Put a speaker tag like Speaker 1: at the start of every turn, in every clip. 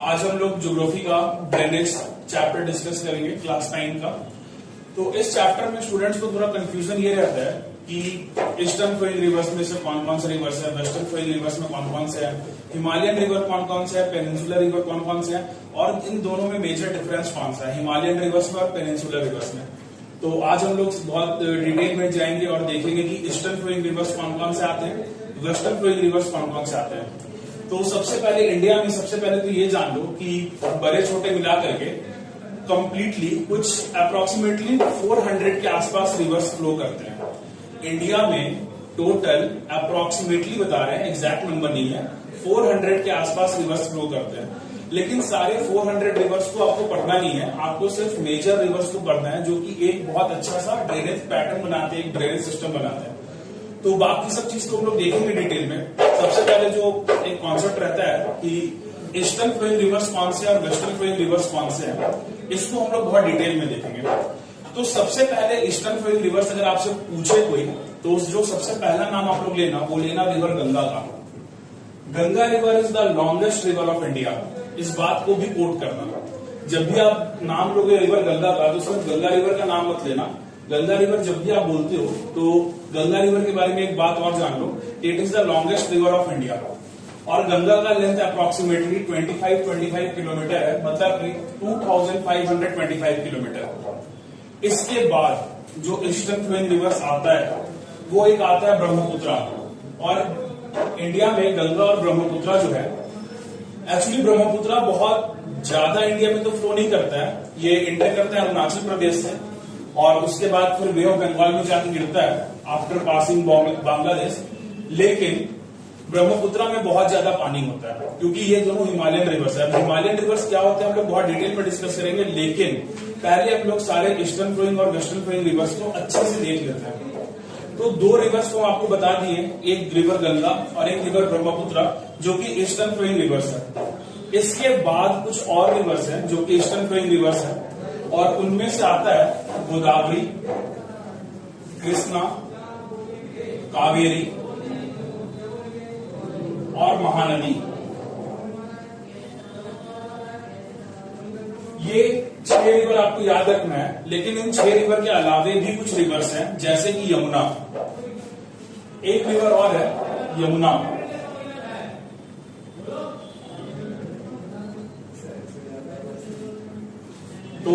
Speaker 1: आज हम लोग ज्योग्राफी का ड्रेनेज चैप्टर डिस्कस करेंगे क्लास 9 का। तो इस चैप्टर में स्टूडेंट्स को थोड़ा कंफ्यूजन ये रहता है कि ईस्टर्न फ्लोइंग रिवर्स में से कौन कौन से रिवर्स है, वेस्टर्न फ्लोइंग रिवर्स में कौन कौन से है, हिमालयन रिवर कौन कौन से है, पेनिनसुलर रिवर कौन कौन से है, और इन दोनों में मेजर डिफरेंस कौन सा है, हिमालयन रिवर्स में और पेनिनसुलर रिवर्स में। तो आज हम लोग बहुत डिटेल में जाएंगे और देखेंगे कि ईस्टर्न फ्लोइंग रिवर्स कौन कौन से आते हैं, वेस्टर्न फ्लोइंग रिवर्स कौन कौन से आते हैं। तो सबसे पहले इंडिया में सबसे पहले तो ये जान लो कि बड़े छोटे मिला करके कंप्लीटली कुछ अप्रोक्सीमेटली 400 के आसपास रिवर्स फ्लो करते हैं। इंडिया में टोटल अप्रोक्सीमेटली बता रहे हैं, एग्जैक्ट नंबर नहीं है, 400 के आसपास रिवर्स फ्लो करते हैं। लेकिन सारे 400 रिवर्स को आपको पढ़ना नहीं है, आपको सिर्फ मेजर रिवर्स को पढ़ना है जो कि एक बहुत अच्छा सा ड्रेनेज पैटर्न बनाते हैं, एक ड्रेनेज सिस्टम बनाते हैं। तो बाकी सब चीज को हम लोग देखेंगे डिटेल में। सबसे पहले जो एक कॉन्सेप्ट रहता है कि ईस्टर्न फ्लोइंग रिवर्स कौन से और वेस्टर्न फ्लोइंग रिवर्स कौन से हैं, इसको हम लोग बहुत डिटेल में देखेंगे। तो सबसे पहले ईस्टर्न फ्लोइंग रिवर्स अगर आपसे पूछे कोई, तो जो सबसे पहला नाम आप लोग लेना वो लेना रिवर गंगा का। Ganga river is the longest river of India. इस बात को भी कोट करना, जब भी आप नाम लोगे रिवर गंगा का तो सिर्फ गंगा रिवर का नाम मत लेना। गंगा रिवर जब भी आप बोलते हो तो गंगा रिवर के बारे में एक बात और जान लो, it is the longest river of India. और गंगा का लेंथ अप्रोक्सीमेटली 25 किलोमीटर है, मतलब 2525 किलोमीटर। इसके बाद जो ईस्टर्न फ्लोइंग रिवर्स आता है वो एक आता है ब्रह्मपुत्र। और इंडिया में गंगा और ब्रह्मपुत्र जो है, एक्चुअली ब्रह्मपुत्र बहुत ज्यादा इंडिया में तो फ्लो नहीं करता है, ये इंटर करता है अरुणाचल प्रदेश से और उसके बाद फिर बे ऑफ बंगाल में जाकर गिरता है आफ्टर पासिंग बांग्लादेश। लेकिन ब्रह्मपुत्र में बहुत ज्यादा पानी होता है क्योंकि ये दोनों हिमालयन रिवर्स है। हिमालयन रिवर्स क्या होते हैं हम लोग बहुत डिटेल में डिस्कस करेंगे, लेकिन पहले हम लोग सारे ईस्टर्न फ्लोइंग और वेस्टर्न फ्लोइंग रिवर्स को अच्छे से देख लेते हैं। तो दो रिवर्स को आपको बता दिए, एक रिवर गंगा और एक रिवर ब्रह्मपुत्र जो कि ईस्टर्न फ्लोइंग रिवर्स है। इसके बाद कुछ और रिवर्स है जो कि ईस्टर्न फ्लोइंग रिवर्स है, और उनमें से आता है गोदावरी, कृष्णा, कावेरी और महानदी। ये 6 रिवर आपको याद रखना है। लेकिन इन 6 रिवर के अलावे भी कुछ रिवर्स हैं, जैसे कि यमुना। एक रिवर और है यमुना। तो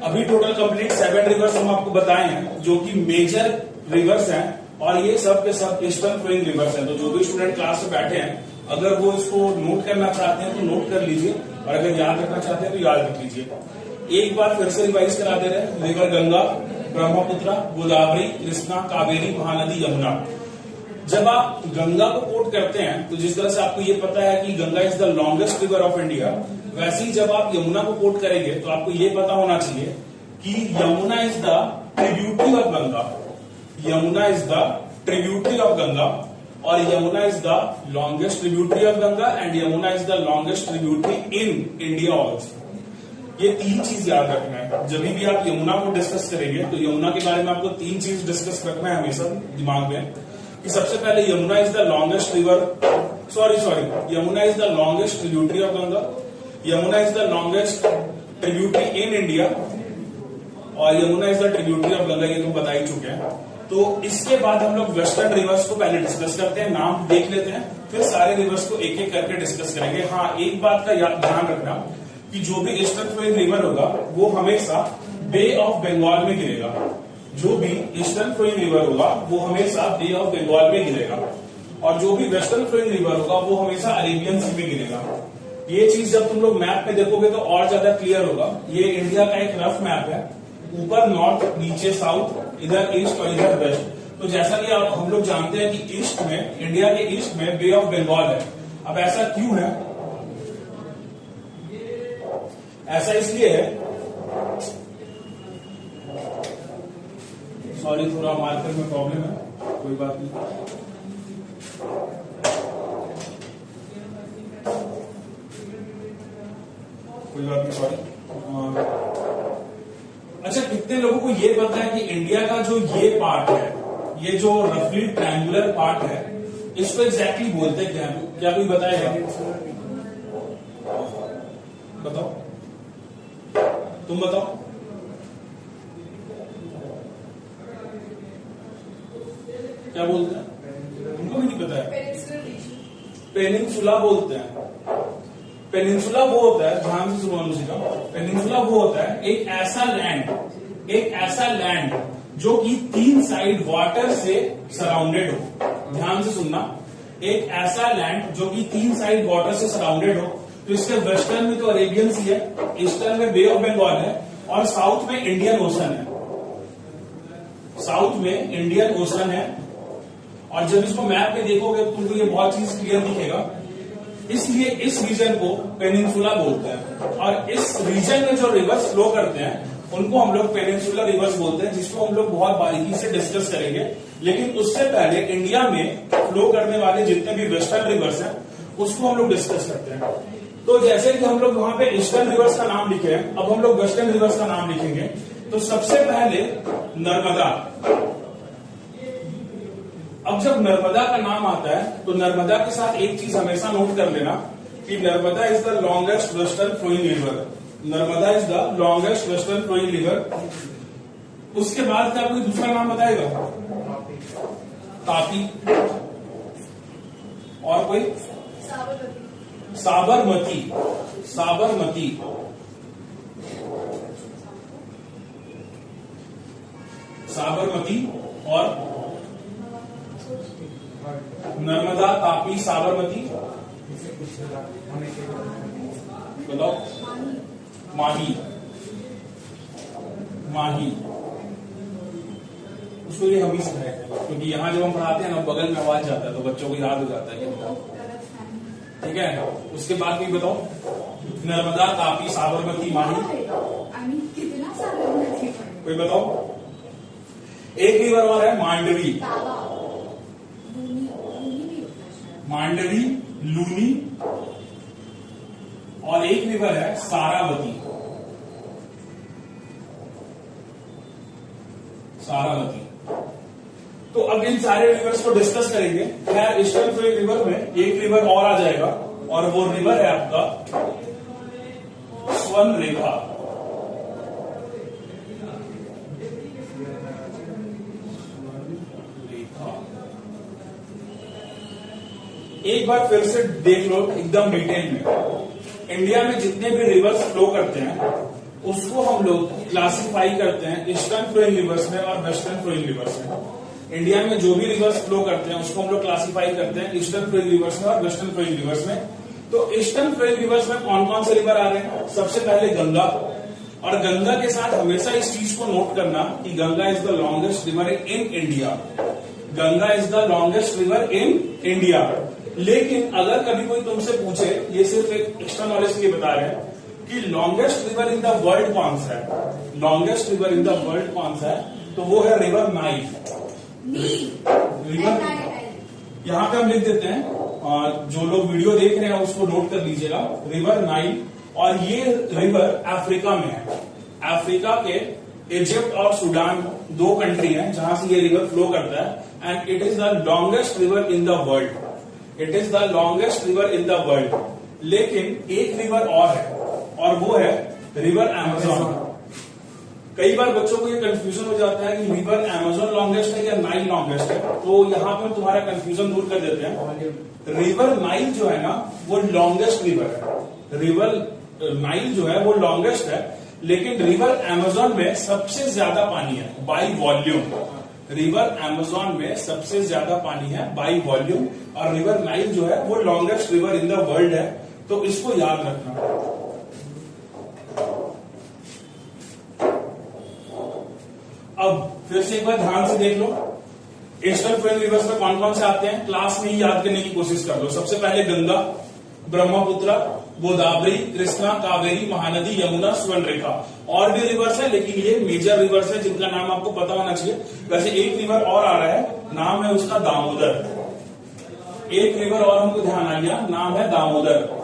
Speaker 1: अभी टोटल कंप्लीट 7 रिवर्स हम आपको बताए हैं जो कि मेजर रिवर्स हैं, और ये सब के सब ईस्टर्न फ्लोइंग रिवर्स हैं। तो जो भी स्टूडेंट क्लास में बैठे हैं, अगर वो इसको नोट करना चाहते हैं तो नोट कर लीजिए, और अगर याद रखना चाहते हैं तो याद रख लीजिए। एक बार फिर से रिवाइज करा दे रहे हैं, रिवर गंगा, ब्रह्मपुत्र, गोदावरी, कृष्णा, कावेरी, महानदी, यमुना। जब आप गंगा को कोट करते हैं तो जिस तरह से आपको ये पता है कि Ganga is the longest river of India, वैसे ही जब आप यमुना को कोट करेंगे तो आपको ये पता होना चाहिए कि Yamuna is the tributary of Ganga. Yamuna is the tributary of Ganga, और Yamuna is the longest tributary of Ganga, and Yamuna is the longest tributary in India also. ये 3 चीज याद रखना है। जब भी आप यमुना को डिस्कस करेंगे तो यमुना के बारे में आपको 3 चीज डिस्कस रखना है हमेशा दिमाग में, कि सबसे पहले Yamuna is the longest river, Yamuna is the longest tributary of Ganga, Yamuna is the longest tributary in India, और Yamuna is the tributary of Ganga. ये तो बता ही चुके हैं। तो इसके बाद हम लोग वेस्टर्न रिवर्स को पहले डिस्कस करते हैं, नाम देख लेते हैं, फिर सारे रिवर्स को एक एक करके डिस्कस करेंगे। हाँ, एक बात का ध्यान रखना कि जो भी ईस्टर्न फ्लोइंग रिवर होगा वो हमेशा बे ऑफ बंगाल में गिरेगा। जो भी ईस्टर्न फ्लोइंग रिवर होगा वो हमेशा बे ऑफ बंगाल में गिरेगा, और जो भी वेस्टर्न फ्लोइंग रिवर होगा वो हमेशा अरेबियन सी में गिरेगा। ये चीज जब तुम लोग मैप में देखोगे तो और ज्यादा क्लियर होगा। ये इंडिया का एक रफ मैप है, ऊपर नॉर्थ, नीचे साउथ, इधर ईस्ट और इधर वेस्ट। तो जैसा कि आप हम लोग जानते हैं कि ईस्ट में, इंडिया के ईस्ट में बे ऑफ बंगाल है। अब ऐसा क्यों है? ऐसा इसलिए है, सॉरी थोड़ा मार्कर में प्रॉब्लम है, कोई बात नहीं। कोई बात नहीं, सॉरी। अच्छा, कितने लोगों को ये पता है कि इंडिया का जो ये पार्ट है, ये जो रफली ट्रायंगुलर पार्ट है, इसको एग्जैक्टली बोलते क्या है? क्या कोई बताएगा? बताओ, तुम बताओ। क्या बोलते हैं? तुमको भी नहीं पता है। पेनिनसुला बोलते हैं। पेनिनसुला वो होता है, ध्यान से सुनो अनुष्का, पेनिनसुला वो होता है एक ऐसा लैंड जो कि 3 साइड वाटर से सराउंडेड हो। ध्यान से सुनना, एक ऐसा लैंड जो कि 3 साइड वाटर से सराउंडेड हो। तो इसके वेस्टर्न में तो अरेबियन सी है, ईस्टर्न में बे ऑफ बंगाल है, और साउथ में इंडियन ओशन है। साउथ में इंडियन ओशन है। और जब इसको मैप पे देखोगे तो तुमको ये बहुत चीज क्लियर दिखेगा। इसलिए इस रीजन को पेनिनसुला बोलते हैं। और इस रीजन में जो रिवर्स फ्लो करते हैं उनको हम लोग पेनिनसुलर रिवर्स बोलते हैं, जिसको हम लोग बहुत बारीकी से डिस्कस करेंगे। लेकिन उससे पहले इंडिया में फ्लो करने वाले जितने भी वेस्टर्न रिवर्स हैं उसको हम लोग डिस्कस करते हैं। तो जैसे कि हम लोग वहां पे ईस्टर्न रिवर्स का नाम लिखे हैं, अब हम लोग वेस्टर्न रिवर्स का नाम लिखेंगे। तो सबसे पहले नर्मदा। अब जब नर्मदा का नाम आता है तो नर्मदा के साथ एक चीज हमेशा नोट कर लेना कि Narmada is the longest western flowing river. Narmada is the longest western flowing river. उसके बाद क्या कोई दूसरा नाम बताएगा? तापी। और कोई? साबरमती। साबरमती। साबरमती और नर्मदा, तापी, साबरमती। बताओ। माही। माही उसको ये हम ही सिखाए थे, क्योंकि यहाँ जब हम पढ़ाते हैं ना बगल में आवाज जाता है तो बच्चों को याद हो जाता है। ठीक है, उसके बाद भी बताओ। नर्मदा, तापी, साबरमती, माही। कोई बताओ। एक रिवर और है मांडवी। मांडवी, लूनी, और एक रिवर है सारावती। सारावती। तो अब इन सारे रिवर्स को डिस्कस करेंगे। खैर ईस्टर्न फ्लोइंग रिवर में एक रिवर और आ जाएगा और वो रिवर है आपका स्वर्णरेखा। एक बार फिर से देख लो एकदम डिटेल में। इंडिया में जितने भी रिवर्स फ्लो करते हैं उसको हम लोग क्लासिफाई करते हैं ईस्टर्न फ्लोइंग रिवर्स में और वेस्टर्न फ्लोइंग रिवर्स में। इंडिया में जो भी रिवर्स फ्लो करते हैं उसको हम लोग क्लासिफाई करते हैं ईस्टर्न फ्लोइंग रिवर्स में और वेस्टर्न फ्लोइंग रिवर्स में। तो ईस्टर्न फ्लोइंग रिवर्स में कौन कौन से रिवर आ रहे हैं? सबसे पहले गंगा। और गंगा के साथ हमेशा इस चीज को नोट करना कि Ganga is the longest river in India. Ganga is the longest river in India. लेकिन अगर कभी कोई तुमसे पूछे, ये सिर्फ एक एक्स्ट्रा नॉलेज के लिए बता रहे हैं कि longest river in the world कौन सा है, longest river in the world कौन सा है, तो वो है रिवर नाइल। रिवर यहां पे हम लिख देते हैं, जो लोग वीडियो देख रहे हैं उसको नोट कर लीजिएगा, रिवर नाइल। और ये रिवर अफ्रीका में है। अफ्रीका के इजिप्ट और सूडान 2 कंट्री हैं जहां से ये रिवर फ्लो करता है। And it is the longest river in the world. It is the longest river in the world. लेकिन एक रिवर और है और वो है रिवर अमेजोन। कई बार बच्चों को ये कंफ्यूजन हो जाता है कि रिवर अमेजोन लॉन्गेस्ट है या नाइल लॉन्गेस्ट है। तो यहां पे हम तुम्हारा कंफ्यूजन दूर कर देते हैं। रिवर नाइल जो है ना वो लॉन्गेस्ट रिवर है। रिवर नाइल जो है वो लॉन्गेस्ट है, लेकिन रिवर अमेजोन में सबसे ज्यादा पानी है बाई वॉल्यूम। रिवर अमेजोन में सबसे ज्यादा पानी है बाई वॉल्यूम। और रिवर नाइल जो है वो longest river in the world है। तो इसको याद रखना। अब फिर से एक बार ध्यान से देख लो, ईस्टर्न फ्लोइंग रिवर्स में कौन कौन से आते हैं, क्लास में ही याद करने की कोशिश कर लो। सबसे पहले गंगा, ब्रह्मपुत्र, गोदावरी, कृष्णा, कावेरी, महानदी, यमुना, स्वर्णरेखा। और भी रिवर्स है लेकिन ये मेजर रिवर्स है जिनका नाम आपको पता होना चाहिए। वैसे एक रिवर और आ रहा है, नाम है उसका दामोदर। एक रिवर और हमको ध्यान आ गया, नाम है दामोदर।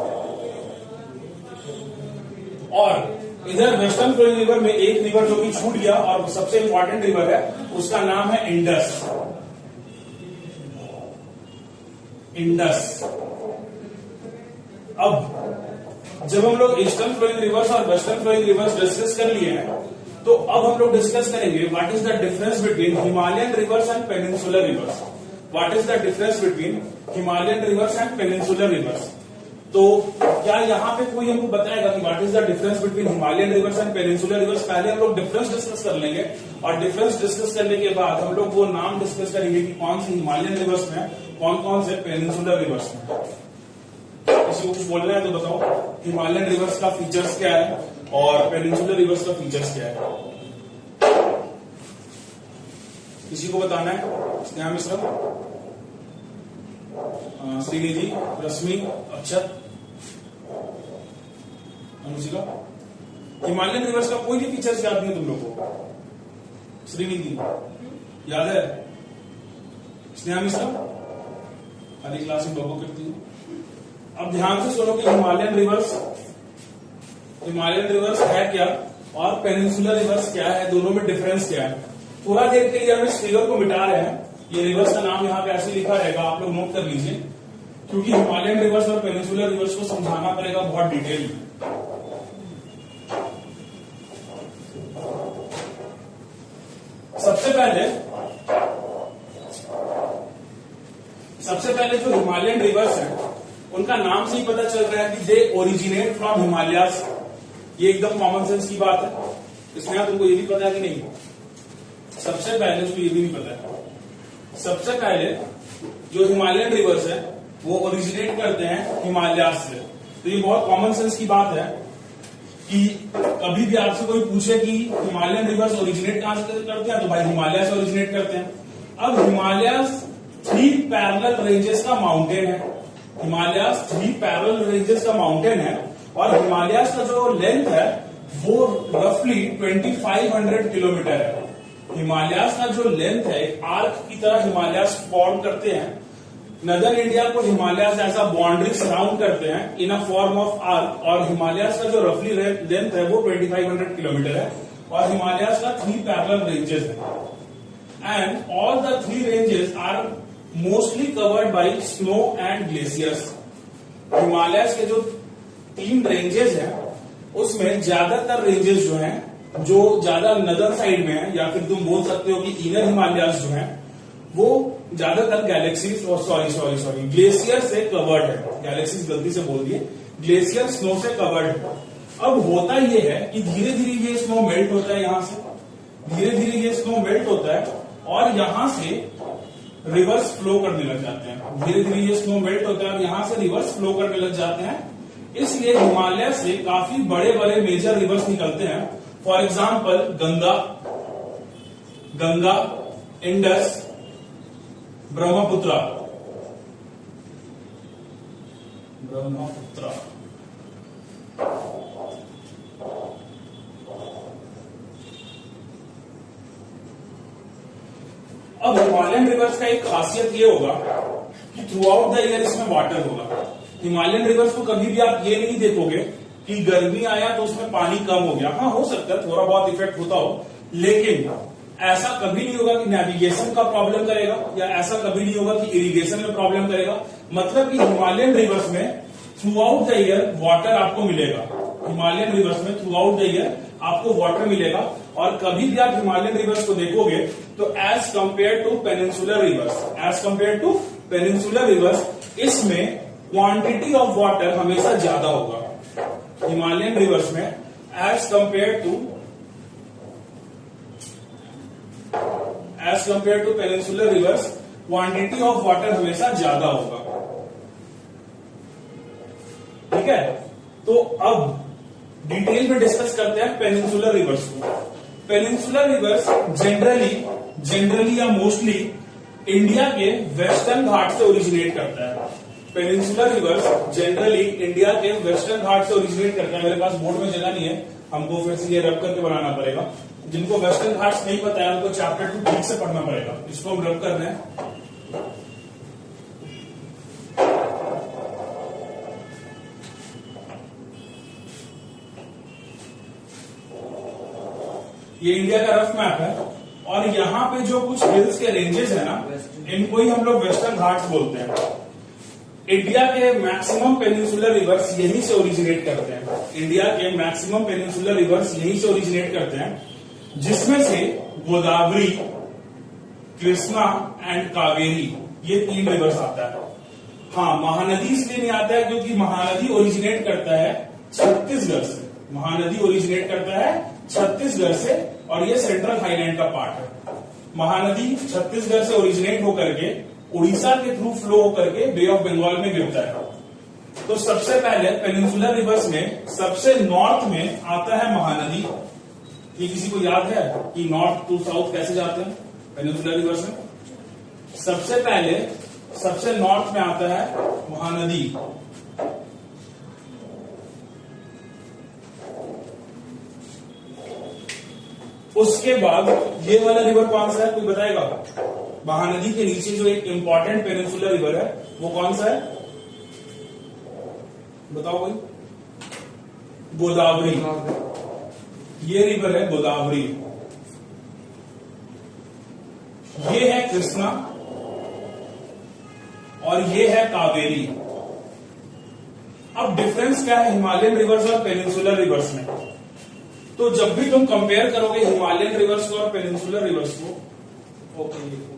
Speaker 1: और इधर वेस्टर्न फ्लोइंग रिवर में एक रिवर जो कि छूट गया और सबसे इंपॉर्टेंट रिवर है, उसका नाम है इंडस। इंडस। अब जब हम लोग ईस्टर्न फ्लोइंग रिवर्स और वेस्टर्न फ्लोइंग रिवर्स डिस्कस कर लिए हैं, तो अब हम लोग डिस्कस करेंगे what is the difference between Himalayan reverse and peninsular reverse. What is the difference between Himalayan reverse and peninsular reverse. तो क्या यहाँ पे कोई हमको बताएगा कि what is the difference between Himalayan reverse and peninsular reverse? पहले हम लोग डिफरेंस डिस्कस कर लेंगे और डिफरेंस डिस्कस करने के बाद हम लोग वो नाम डिस्कस करेंगे कि कौन सी हिमालयन रिवर्स में, कौन कौन से पेनिनसुलर रिवर्स में। किसी को कुछ बोलना है तो बताओ, हिमालयन रिवर्स का फीचर्स क्या है और पेनिनसुलर रिवर्स का फीचर्स क्या है? किसी को बताना है? स्नेहा मिश्रा, श्रीनिधि, रश्मि, अक्षत, अनुशिका। हिमालयन रिवर्स का कोई भी फीचर्स याद नहीं तुम लोग को? श्रीनिधि याद है? स्नेहा मिश्रा हरी क्लास में बबो करती हूँ। अब ध्यान से सुनो कि हिमालयन रिवर्स है क्या और पेनिनसुलर रिवर्स क्या है, दोनों में डिफरेंस क्या है। थोड़ा देर के लिए हम इस फिगर को मिटा रहे हैं, ये रिवर्स का नाम यहाँ पे ऐसे लिखा रहेगा, आप लोग नोट कर लीजिए, क्योंकि हिमालयन रिवर्स और पेनिनसुलर रिवर्स को समझाना पड़ेगा बहुत डिटेल में। सबसे पहले जो हिमालयन रिवर्स है उनका नाम से ही पता चल रहा है कि दे ओरिजिनेट फ्रॉम हिमालयास। ये एकदम कॉमन सेंस की बात है। इसमें तुमको ये भी पता है कि नहीं? सबसे पहले उसको ये भी नहीं पता है, सबसे पहले जो हिमालयन रिवर्स है वो ओरिजिनेट करते हैं हिमालयास से। तो ये बहुत कॉमन सेंस की बात है कि कभी भी आपसे कोई पूछे कि हिमालयन रिवर्स ओरिजिनेट कहां से करते हैं, तो भाई हिमालय से ओरिजिनेट करते हैं। अब हिमालयास 3 पैरेलल रेंजेस का माउंटेन है। हिमालयास 3 पैरेलल रेंजेस का माउंटेन है और हिमालयास का जो लेंथ है वो रफली 2500 किलोमीटर है। हिमालयास का जो लेंथ है एक आर्क की तरह हिमालयास फॉर्म करते हैं। नदर्न इंडिया को हिमालयास ऐसा बाउंड्री सराउंड करते हैं इन अ फॉर्म ऑफ आर्क, और हिमालयास का जो रफली लेंथ है वो 2500 किलोमीटर है और हिमालयास का 3 पैरेलल रेंजेस है and all the 3 ranges are mostly covered by snow and glaciers. Himalayas के जो 3 रेंजेस हैं उसमें ज्यादातर रेंजेस जो हैं, जो ज्यादा नदर साइड में है, या फिर तुम बोल सकते हो कि इनर हिमालयास जो है वो ज्यादातर गैलेक्सीज और सॉरी ग्लेशियर से कवर्ड है। गैलेक्सीज गलती से बोल दिए, ग्लेशियर स्नो से कवर्ड है। अब होता ये है कि धीरे धीरे ये स्नो मेल्ट होता है, यहां से धीरे धीरे ये स्नो मेल्ट होता है और यहां से रिवर्स फ्लो करने लग जाते हैं। धीरे धीरे ये स्नो मेल्ट होता है और यहां से रिवर्स फ्लो करने लग जाते हैं। इसलिए हिमालय से काफी बड़े बड़े मेजर रिवर्स निकलते हैं। For example Ganga, Indus, Brahmaputra. अब हिमालयन रिवर्स का एक खासियत ये होगा कि थ्रू आउट द ईयर इसमें वाटर होगा। हिमालयन रिवर्स को कभी भी आप ये नहीं देखोगे कि गर्मी आया तो उसमें पानी कम हो गया। हाँ, हो सकता है थोड़ा बहुत इफेक्ट होता हो, लेकिन ऐसा कभी नहीं होगा कि नेविगेशन का प्रॉब्लम करेगा या ऐसा कभी नहीं होगा कि इरिगेशन में प्रॉब्लम करेगा। मतलब कि हिमालयन रिवर्स में through out the year water आपको मिलेगा। हिमालयन रिवर्स में थ्रू आउट द ईयर आपको वाटर मिलेगा और कभी भी आप हिमालयन रिवर्स को देखोगे तो as compared to peninsular rivers इसमें क्वांटिटी ऑफ वाटर हमेशा ज्यादा होगा। हिमालयन रिवर्स में as compared to peninsular rivers quantity of water हमेशा ज्यादा होगा। ठीक है, तो अब डिटेल में डिस्कस करते हैं पेनिनसुलर रिवर्स को। पेनिनसुलर रिवर्स जनरली या मोस्टली इंडिया के वेस्टर्न घाट से ओरिजिनेट करता है। पेनिनसुलर रिवर्स जनरली इंडिया के वेस्टर्न घाट से ओरिजिनेट करता है। मेरे पास बोर्ड में जगह नहीं है, हमको फिर से ये रब करके बनाना पड़ेगा। जिनको वेस्टर्न घाट्स नहीं पता है उनको चैप्टर 2 ठीक से पढ़ना पड़ेगा। इसको हम रब कर रहे हैं। ये इंडिया का रफ मैप है और यहाँ पे जो कुछ हिल्स के रेंजेस है ना, इनको ही हम लोग वेस्टर्न घाट्स बोलते हैं। इंडिया के मैक्सिमम पेनिनसुलर रिवर्स यहीं से ओरिजिनेट करते हैं। इंडिया के मैक्सिमम पेनिनसुलर रिवर्स यहीं से ओरिजिनेट करते हैं, जिसमें से गोदावरी, कृष्णा एंड कावेरी, ये 3 रिवर्स आता है। हाँ, महानदी इसलिए नहीं आता है क्योंकि महानदी ओरिजिनेट करता है छत्तीसगढ़ से। महानदी ओरिजिनेट करता है छत्तीसगढ़ से और ये सेंट्रल हाईलैंड का पार्ट है। महानदी छत्तीसगढ़ से ओरिजिनेट होकर के उड़ीसा के थ्रू फ्लो होकर के बे ऑफ बंगाल में गिरता है। तो सबसे पहले पेनिनसुलर रिवर्स में सबसे नॉर्थ में आता है महानदी। ये किसी को याद है कि नॉर्थ टू साउथ कैसे जाते हैं पेनिनसुलर रिवर्स में? सबसे पहले सबसे नॉर्थ में आता है महानदी, उसके बाद ये वाला रिवर कौन सा है, कोई बताएगा? महानदी के नीचे जो एक इंपॉर्टेंट पेनिनसुलर रिवर है वो कौन सा है, बताओ कोई? गोदावरी। ये रिवर है गोदावरी। ये है कृष्णा और ये है कावेरी। अब डिफरेंस क्या है हिमालयन रिवर्स और पेनिनसुलर रिवर्स में? तो जब भी तुम कंपेयर करोगे हिमालयन रिवर्स को और पेनिनसुलर रिवर्स को, ओके,